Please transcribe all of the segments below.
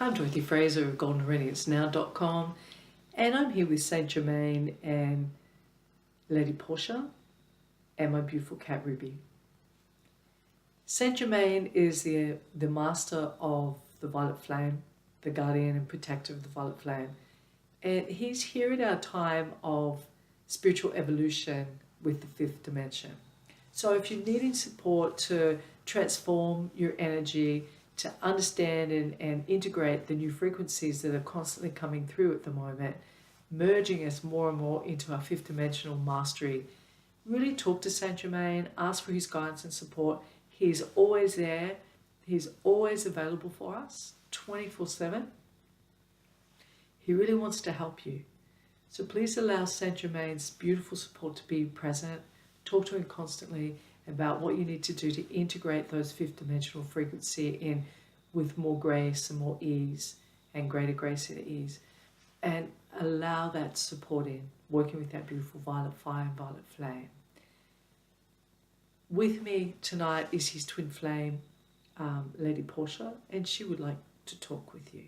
I'm Dorothy Fraser of goldenradiancenow.com, and I'm here with St Germain and Lady Portia and my beautiful cat Ruby. St Germain is the master of the violet flame, the guardian and protector of the violet flame, and he's here at our time of spiritual evolution with the fifth dimension. So if you're needing support to transform your energy, to understand and integrate the new frequencies that are constantly coming through at the moment, merging us more and more into our fifth dimensional mastery, really talk to St Germain, ask for his guidance and support. He's always there. He's always available for us, 24/7. He really wants to help you. So please allow St Germain's beautiful support to be present. Talk to him constantly about what you need to do to integrate those fifth dimensional frequency in with more grace and more ease, and greater grace and ease. And allow that support in, working with that beautiful violet fire and violet flame. With me tonight is his twin flame, Lady Portia, and she would like to talk with you.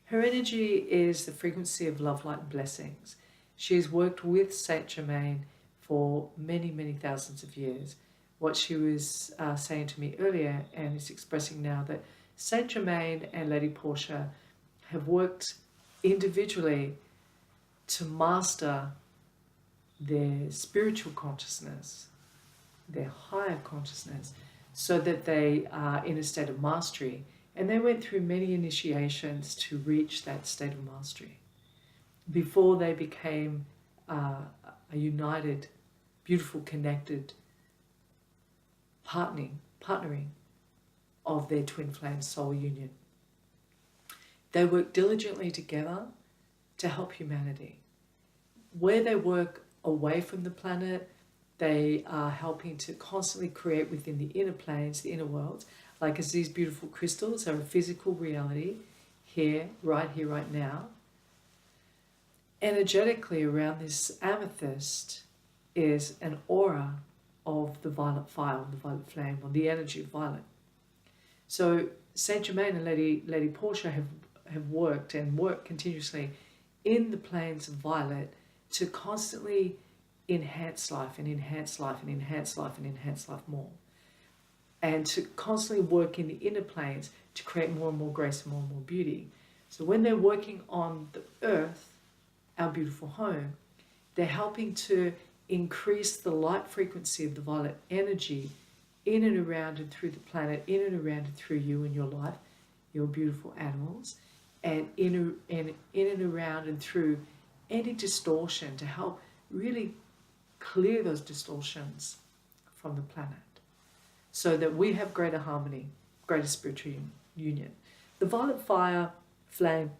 Her energy is the frequency of love, light and blessings. She has worked with St Germain for many, many thousands of years. What she was saying to me earlier and is expressing now, that St Germain and Lady Portia have worked individually to master their spiritual consciousness, their higher consciousness, so that they are in a state of mastery. And they went through many initiations to reach that state of mastery before they became a united, beautiful, connected partnering of their twin flame soul union. They work diligently together to help humanity. Where they work away from the planet, they are helping to constantly create within the inner planes, the inner worlds, like as these beautiful crystals are a physical reality here, right now. Energetically around this amethyst is an aura of the violet fire, the violet flame, or the energy of violet. So St Germain and Lady Portia have worked and work continuously in the planes of violet to constantly enhance life and enhance life and enhance life and enhance life more. And to constantly work in the inner planes to create more and more grace and more beauty. So when they're working on the earth, our beautiful home, they're helping to increase the light frequency of the violet energy in and around and through the planet, in and around and through you and your life, your beautiful animals, and in and around and through any distortion, to help really clear those distortions from the planet, so that we have greater harmony, greater spiritual union. The violet fire flame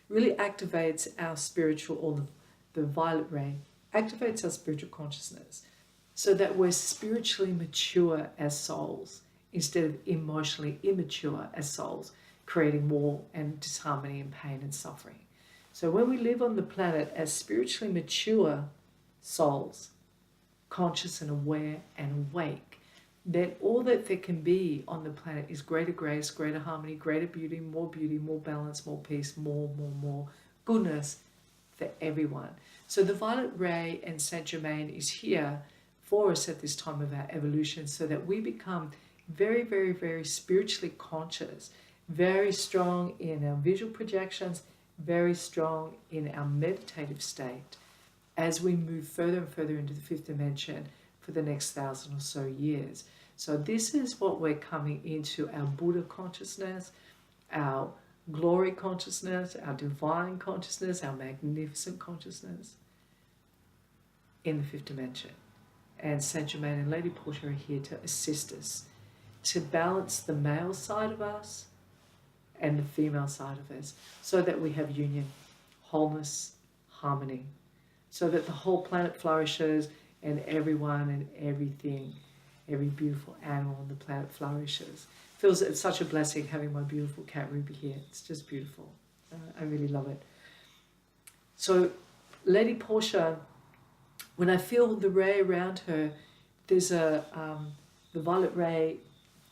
really activates our spiritual, or the violet ray activates our spiritual consciousness, so that we're spiritually mature as souls instead of emotionally immature as souls, creating war and disharmony and pain and suffering. So when we live on the planet as spiritually mature souls, conscious and aware and awake, then all that there can be on the planet is greater grace, greater harmony, greater beauty, more balance, more peace, more goodness for everyone. So the violet ray and St Germain is here for us at this time of our evolution, so that we become very, very, very spiritually conscious, very strong in our visual projections, very strong in our meditative state as we move further and further into the fifth dimension for the next 1,000 or so years. So this is what we're coming into: our Buddha consciousness, our glory consciousness, our divine consciousness, our magnificent consciousness in the fifth dimension. And St Germain and Lady Portia are here to assist us to balance the male side of us and the female side of us, so that we have union, wholeness, harmony, so that the whole planet flourishes, and everyone and everything, every beautiful animal on the planet flourishes. Feels it's such a blessing having my beautiful cat Ruby here. It's just beautiful. I really love it. So Lady Portia, when I feel the ray around her, there's the violet ray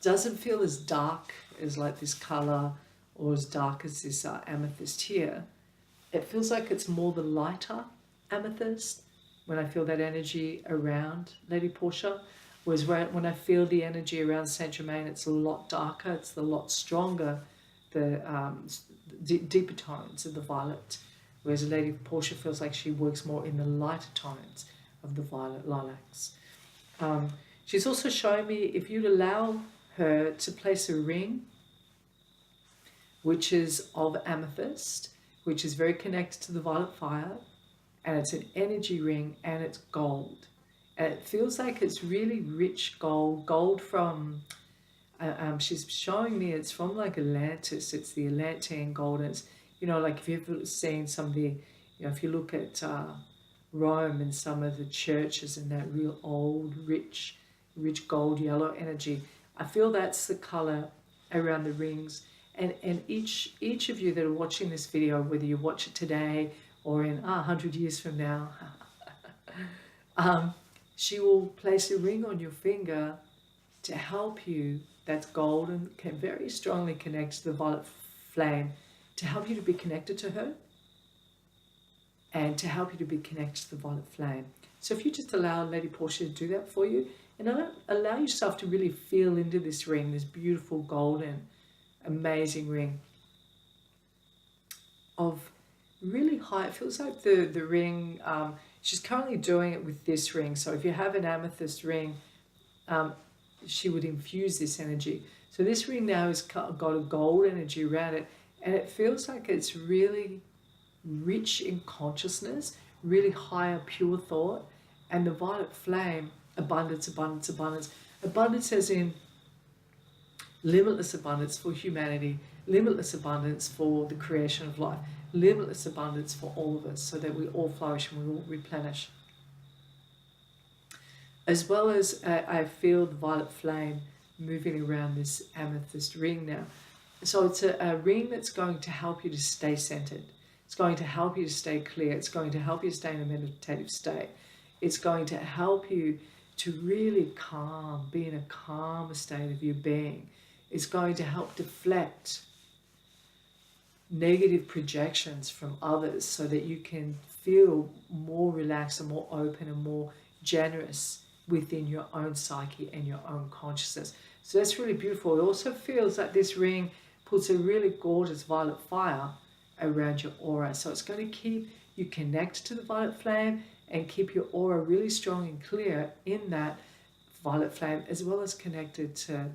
doesn't feel as dark as like this color or as dark as this amethyst here. It feels like it's more the lighter amethyst when I feel that energy around Lady Portia. Whereas when I feel the energy around St Germain, it's a lot darker, it's a lot stronger, the deeper tones of the violet. Whereas Lady Portia feels like she works more in the lighter tones of the violet lilacs. She's also showing me if you'd allow her to place a ring, which is of amethyst, which is very connected to the violet fire, and it's an energy ring and it's gold. And it feels like it's really rich gold from, she's showing me it's from like Atlantis, it's the Atlantean gold. And it's, you know, like if you've ever seen some of the, you know, if you look at Rome and some of the churches and that real old, rich gold yellow energy, I feel that's the color around the rings. And each of you that are watching this video, whether you watch it today or in 100 years from now, she will place a ring on your finger to help you. That's gold and can very strongly connect to the violet flame, to help you to be connected to her and to help you to be connected to the violet flame. So if you just allow Lady Portia to do that for you, and allow yourself to really feel into this ring, this beautiful golden, amazing ring of really high, it feels like the ring, she's currently doing it with this ring. So if you have an amethyst ring, she would infuse this energy. So this ring now has got a gold energy around it, and it feels like it's really rich in consciousness, really higher pure thought, and the violet flame, abundance, abundance, abundance. Abundance as in limitless abundance for humanity, limitless abundance for the creation of life, limitless abundance for all of us, so that we all flourish and we all replenish. As well as I feel the violet flame moving around this amethyst ring now. So it's a ring that's going to help you to stay centered. It's going to help you to stay clear. It's going to help you stay in a meditative state. It's going to help you to really calm, be in a calmer state of your being. It's going to help deflect negative projections from others so that you can feel more relaxed and more open and more generous within your own psyche and your own consciousness. So that's really beautiful. It also feels like this ring puts a really gorgeous violet fire around your aura. So it's going to keep you connected to the violet flame and keep your aura really strong and clear in that violet flame, as well as connected to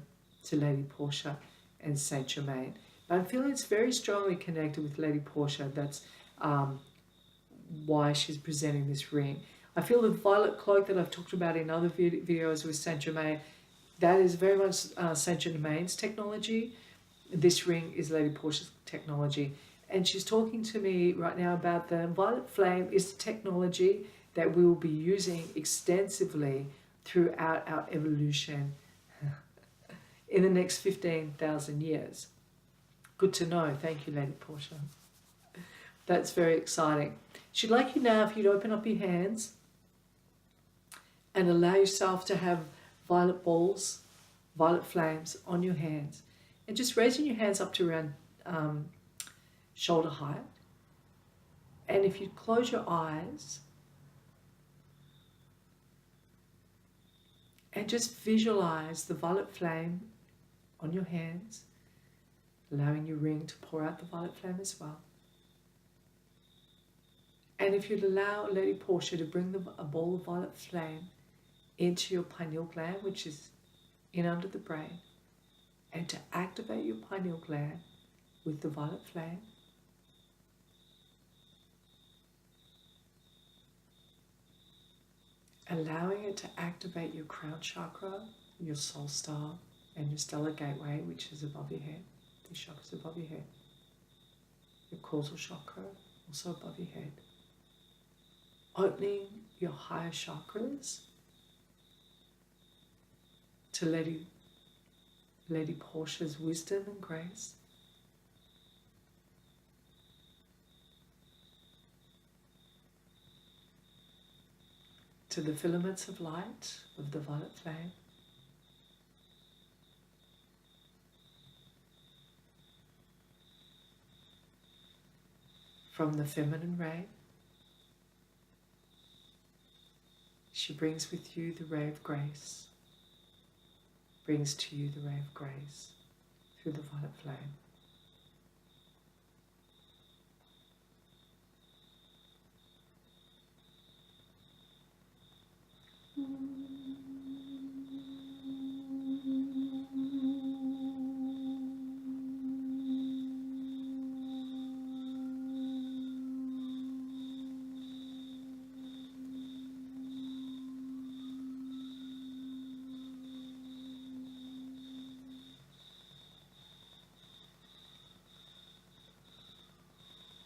Lady Portia and St Germain. But I'm feeling it's very strongly connected with Lady Portia. That's why she's presenting this ring. I feel the violet cloak that I've talked about in other videos with St Germain, that is very much St Germain's technology. This ring is Lady Portia's technology. And she's talking to me right now about the violet flame is the technology that we will be using extensively throughout our evolution in the next 15,000 years. Good to know. Thank you, Lady Portia. That's very exciting. She'd like you now, if you'd open up your hands and allow yourself to have violet balls, violet flames on your hands. And just raising your hands up to around shoulder height. And if you close your eyes and just visualize the violet flame on your hands, allowing your ring to pour out the violet flame as well. And if you'd allow Lady Portia to bring a ball of violet flame into your pineal gland, which is in under the brain, and to activate your pineal gland with the violet flame, allowing it to activate your crown chakra, your soul star, and your stellar gateway, which is above your head. These chakras above your head. Your causal chakra, also above your head. Opening your higher chakras to Lady Portia's wisdom and grace. To the filaments of light of the violet flame. from the feminine ray. She brings with you the ray of grace, brings to you the ray of grace through the violet flame.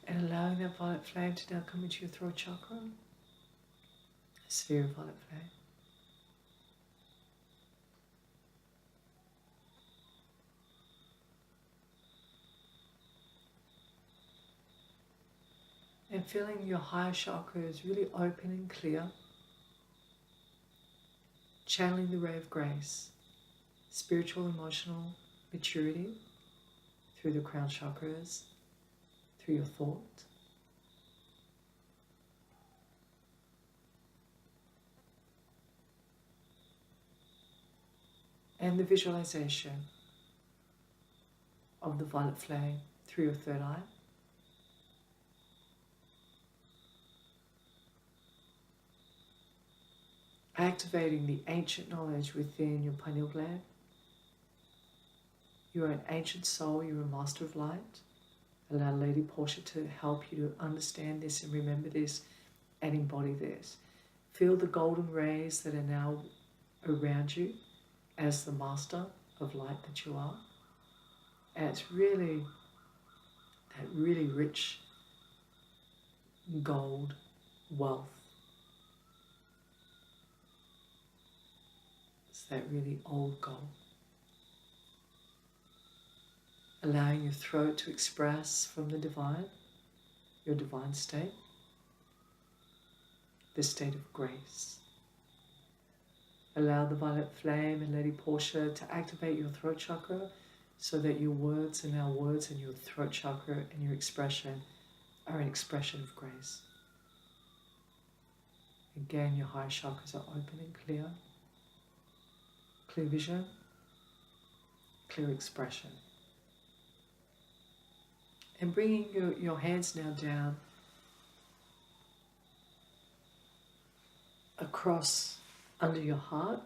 And allowing that violet flame to now come into your throat chakra, a sphere of violet flame. And feeling your higher chakras really open and clear, channeling the ray of grace, spiritual, emotional maturity through the crown chakras, through your thought. And the visualization of the violet flame through your third eye. Activating the ancient knowledge within your pineal gland. You are an ancient soul, you're a master of light. Allow Lady Portia to help you to understand this and remember this and embody this. Feel the golden rays that are now around you as the master of light that you are. And it's really that really rich gold wealth. It's that really old gold. Allowing your throat to express from the divine, your divine state, the state of grace. Allow the violet flame and Lady Portia to activate your throat chakra so that your words are now words and your throat chakra and your expression are an expression of grace. Again, your higher chakras are open and clear. Clear vision, clear expression. And bringing your hands now down across under your heart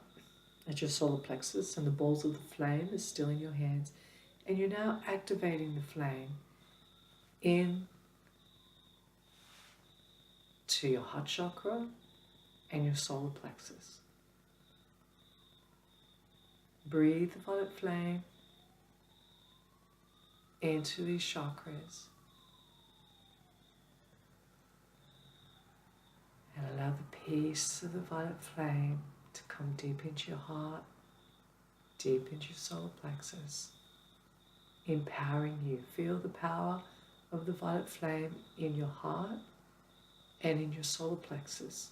at your solar plexus, and the balls of the flame is still in your hands. And you're now activating the flame in to your heart chakra and your solar plexus. Breathe the violet flame into these chakras and allow the peace of the violet flame to come deep into your heart, deep into your solar plexus, empowering you. Feel the power of the violet flame in your heart and in your solar plexus.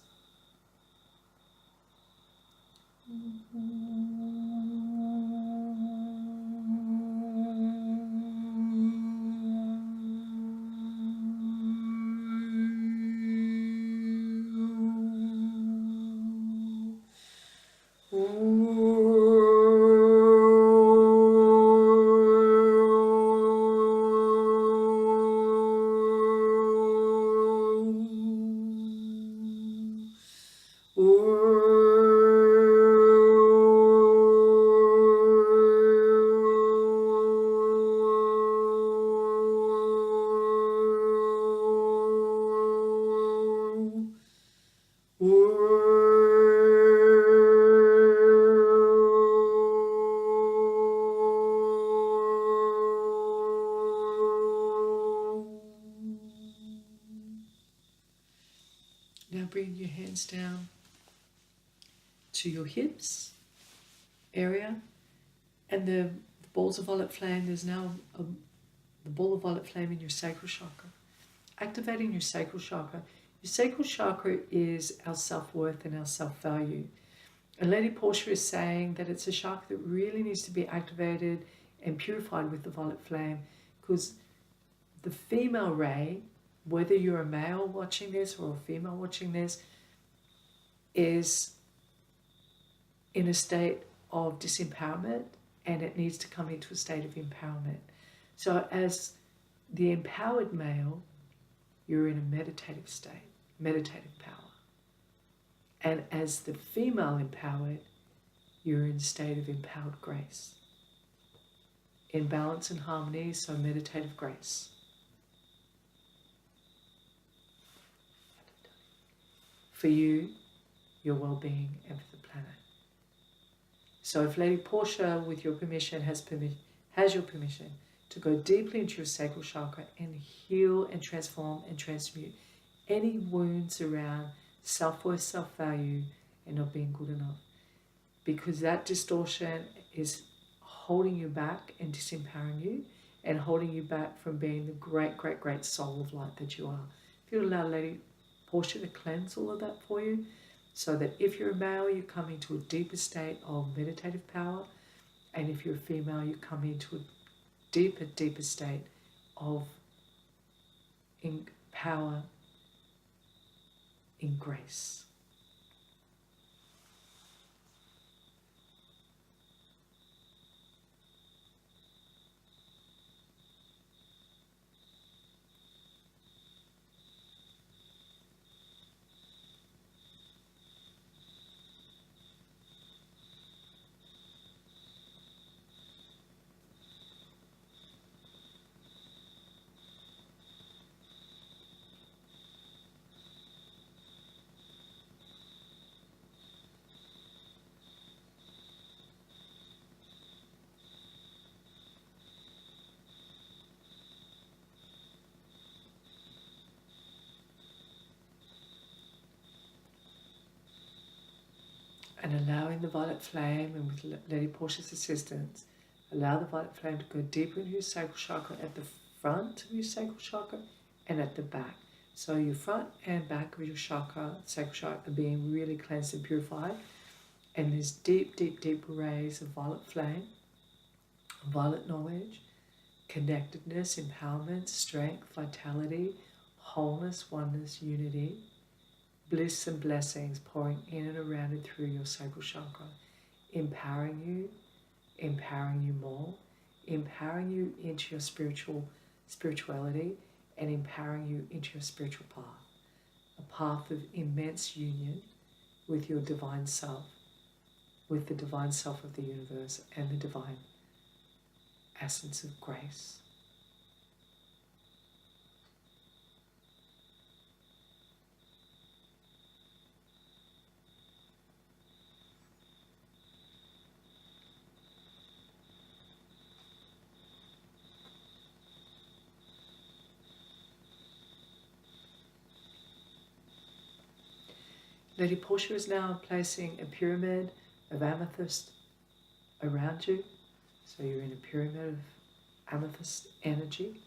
Now bring your hands down to your hips area, and the balls of violet flame, there's now the ball of violet flame in your sacral chakra. Activating your sacral chakra. Your sacral chakra is our self-worth and our self-value. And Lady Portia is saying that it's a chakra that really needs to be activated and purified with the violet flame, because the female ray, whether you're a male watching this or a female watching this, is in a state of disempowerment, and it needs to come into a state of empowerment. So as the empowered male, you're in a meditative state, meditative power. And as the female empowered, you're in a state of empowered grace. In balance and harmony, so meditative grace. For you, your well-being, and for the planet. So if Lady Portia, with your permission, has your permission to go deeply into your sacral chakra and heal and transform and transmute any wounds around self-worth, self-value, and not being good enough. Because that distortion is holding you back and disempowering you and holding you back from being the great, great, great soul of light that you are. If you allow Lady Portia to cleanse all of that for you, so that if you're a male, you come into a deeper state of meditative power, and if you're a female, you come into a deeper, deeper state of power in grace. And allowing the violet flame, and with Lady Portia's assistance, allow the violet flame to go deeper into your sacral chakra at the front of your sacral chakra and at the back. So your front and back of your chakra, sacral chakra, are being really cleansed and purified. And there's deep, deep, deep rays of violet flame, violet knowledge, connectedness, empowerment, strength, vitality, wholeness, oneness, unity, bliss and blessings pouring in and around and through your sacral chakra, empowering you more, empowering you into your spirituality, and empowering you into your spiritual path, a path of immense union with your divine self, with the divine self of the universe and the divine essence of grace. Lady Portia is now placing a pyramid of amethyst around you. So you're in a pyramid of amethyst energy.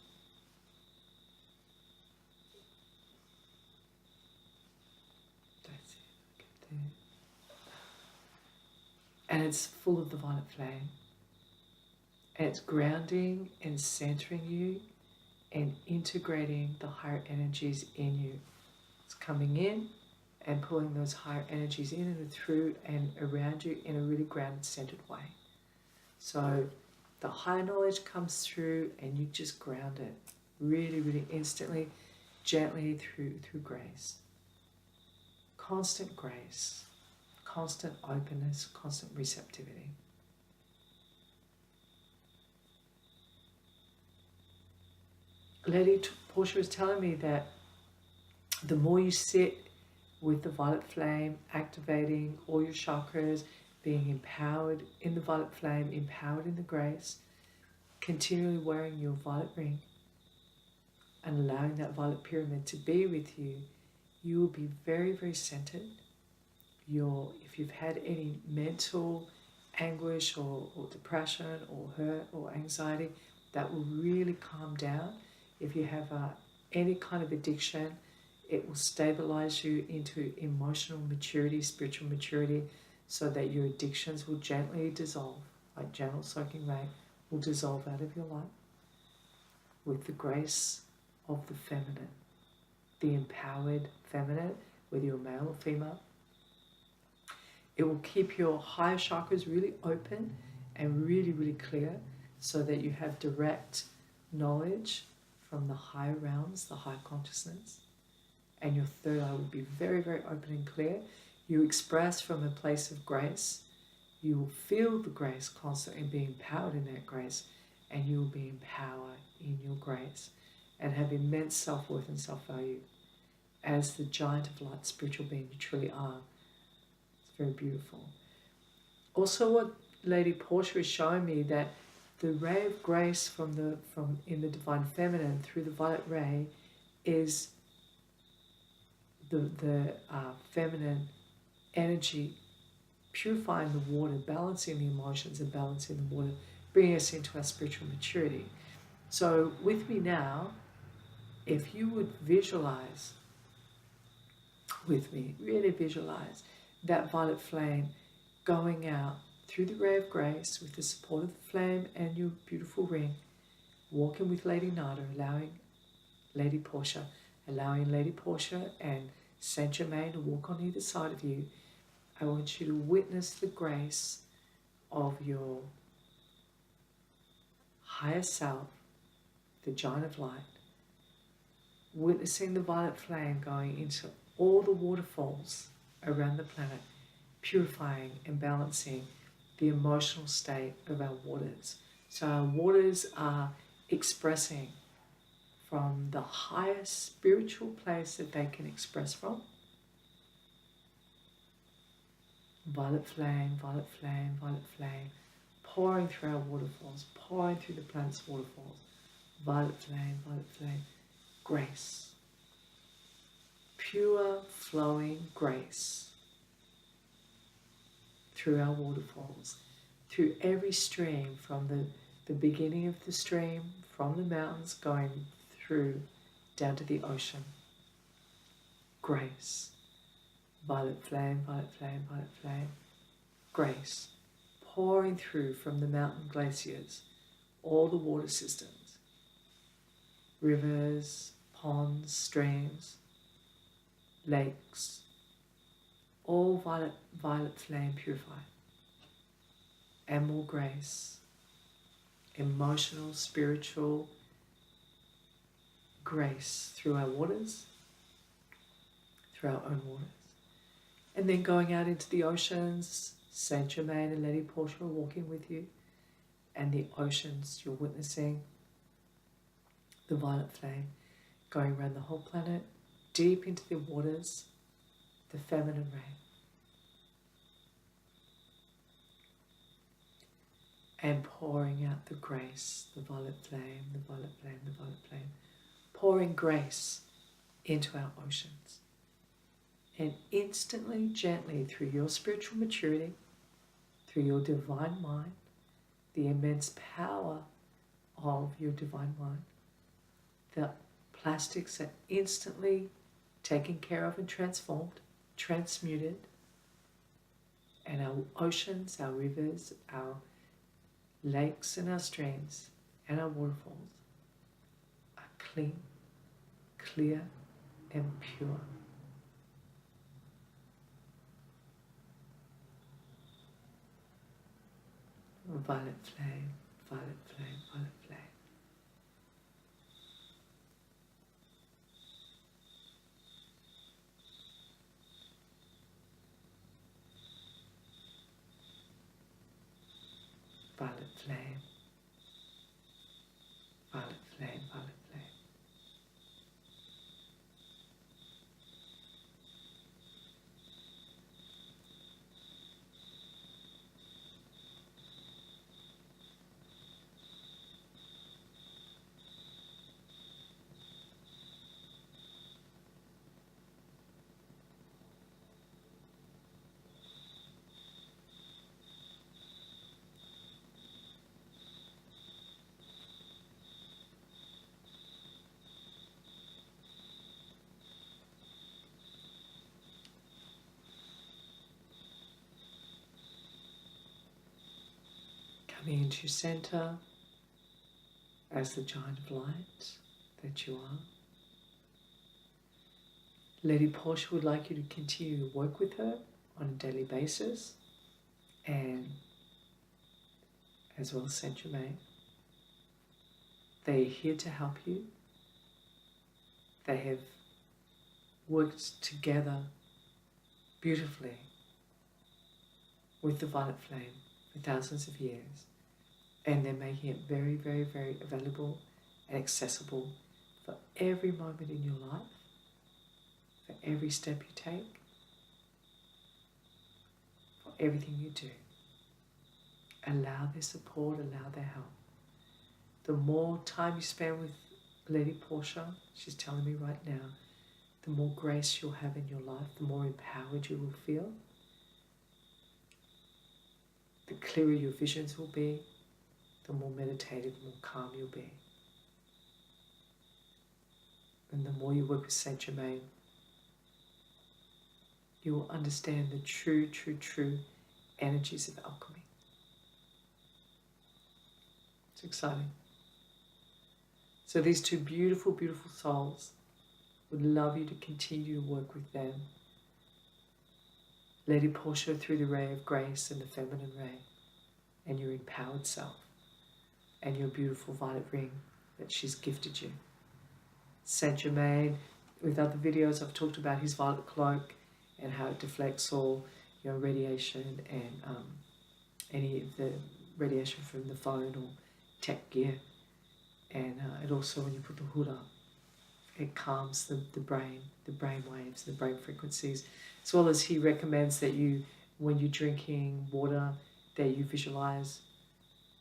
That's it. Get there. And it's full of the violet flame. And it's grounding and centering you and integrating the higher energies in you. It's coming in and pulling those higher energies in and through and around you in a really grounded, centered way. So the higher knowledge comes through and you just ground it really, really instantly, gently through grace. Constant grace, constant openness, constant receptivity. Lady Portia is telling me that the more you sit with the violet flame, activating all your chakras, being empowered in the violet flame, empowered in the grace, continually wearing your violet ring and allowing that violet pyramid to be with you, you will be very, very centered. If you've had any mental anguish or depression or hurt or anxiety, that will really calm down. If you have any kind of addiction, it will stabilize you into emotional maturity, spiritual maturity, so that your addictions will gently dissolve, like gentle soaking rain will dissolve out of your life with the grace of the feminine. the empowered feminine, whether you're male or female. It will keep your higher chakras really open and really, really clear so that you have direct knowledge from the higher realms, the high consciousness. And your third eye will be very, very open and clear. You express from a place of grace. You will feel the grace constantly, be empowered in that grace, and you will be empowered in your grace and have immense self-worth and self-value as the giant of light spiritual being you truly are. It's very beautiful. Also, what Lady Portia is showing me, that the ray of grace from in the divine feminine through the violet ray is the feminine energy purifying the water, balancing the emotions and balancing the water, bringing us into our spiritual maturity. So with me now, if you would visualize with me, really visualize that violet flame going out through the ray of grace with the support of the flame and your beautiful ring, walking with Lady Nada, allowing Lady Portia and St Germain to walk on either side of you. I want you to witness the grace of your higher self, the giant of light, witnessing the violet flame going into all the waterfalls around the planet, purifying and balancing the emotional state of our waters. So our waters are expressing from the highest spiritual place that they can express from. Violet flame, violet flame, violet flame, pouring through our waterfalls, pouring through the planet's waterfalls. Violet flame, grace. Pure flowing grace through our waterfalls, through every stream, from the beginning of the stream, from the mountains going through down to the ocean. Grace. Violet flame, violet flame, violet flame. Grace. Pouring through from the mountain glaciers, all the water systems, rivers, ponds, streams, lakes, all violet flame purified. And more grace, emotional, spiritual grace through our waters, through our own waters. And then going out into the oceans, St Germain and Lady Portia are walking with you, and the oceans you're witnessing, the violet flame going around the whole planet, deep into the waters, the feminine ray. And pouring out the grace, the violet flame, the violet flame, the violet flame, pouring grace into our oceans. And instantly, gently, through your spiritual maturity, through your divine mind, the immense power of your divine mind, the plastics are instantly taken care of and transformed, transmuted, and our oceans, our rivers, our lakes and our streams and our waterfalls are clean, clear, and pure. Violet flame, violet flame, violet flame. Violet flame, violet flame, violet flame. Coming into your center as the giant of light that you are. Lady Portia would like you to continue to work with her on a daily basis, and as well as St Germain. They are here to help you. They have worked together beautifully with the violet flame for thousands of years, and they're making it very, very, very available and accessible for every moment in your life, for every step you take, for everything you do. Allow their support, allow their help. The more time you spend with Lady Portia, she's telling me right now, the more grace you'll have in your life, the more empowered you will feel, the clearer your visions will be, the more meditative, more calm you'll be. And the more you work with St Germain, you will understand the true, true, true energies of alchemy. It's exciting. So these two beautiful, beautiful souls would love you to continue to work with them. Lady Portia through the ray of grace and the feminine ray, and your empowered self, and your beautiful violet ring that she's gifted you. St Germain, with other videos I've talked about his violet cloak and how it deflects all radiation and any of the radiation from the phone or tech gear. And it also, when you put the hood up, it calms the brain waves, the brain frequencies, as well as he recommends that you, when you're drinking water, that you visualize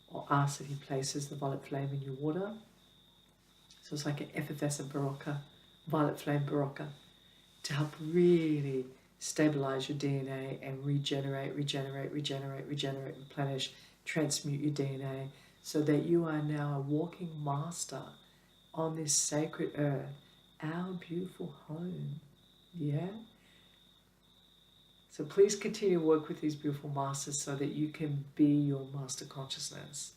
or ask that he places the violet flame in your water. So it's like an effervescent barocca, violet flame barocca, to help really stabilize your DNA and regenerate, replenish, transmute your DNA, so that you are now a walking master on this sacred earth, our beautiful home. Yeah? So please continue to work with these beautiful masters so that you can be your master consciousness,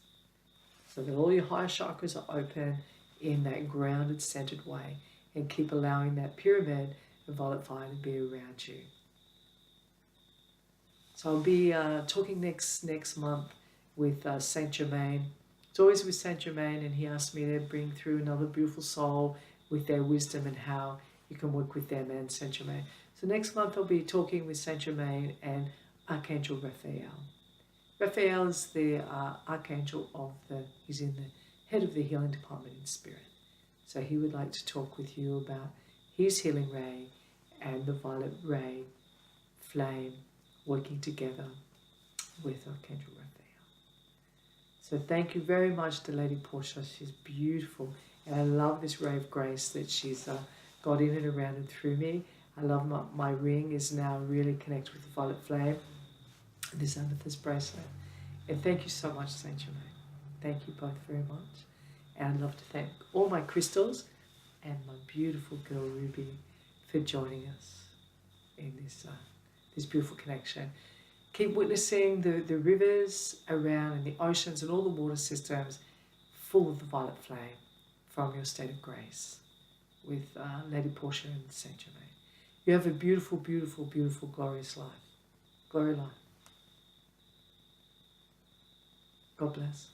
so that all your higher chakras are open in that grounded, centered way, and keep allowing that pyramid of violet fire to be around you. So I'll be talking next month with St Germain. It's always with St Germain, and he asked me to bring through another beautiful soul with their wisdom and how you can work with them and St Germain. So next month I'll be talking with St Germain and Archangel Raphael. Raphael is the archangel he's in the head of the healing department in spirit. So he would like to talk with you about his healing ray and the violet ray flame working together with Archangel Raphael. So thank you very much to Lady Portia. She's beautiful. And I love this ray of grace that she's got in and around and through me. I love my ring is now really connected with the violet flame, this amethyst bracelet. And thank you so much, St Germain. Thank you both very much. And I'd love to thank all my crystals and my beautiful girl Ruby for joining us in this beautiful connection. Keep witnessing the rivers around and the oceans and all the water systems full of the violet flame from your state of grace with Lady Portia and St Germain. You have a beautiful, beautiful, beautiful, glorious life. Glory life. God bless.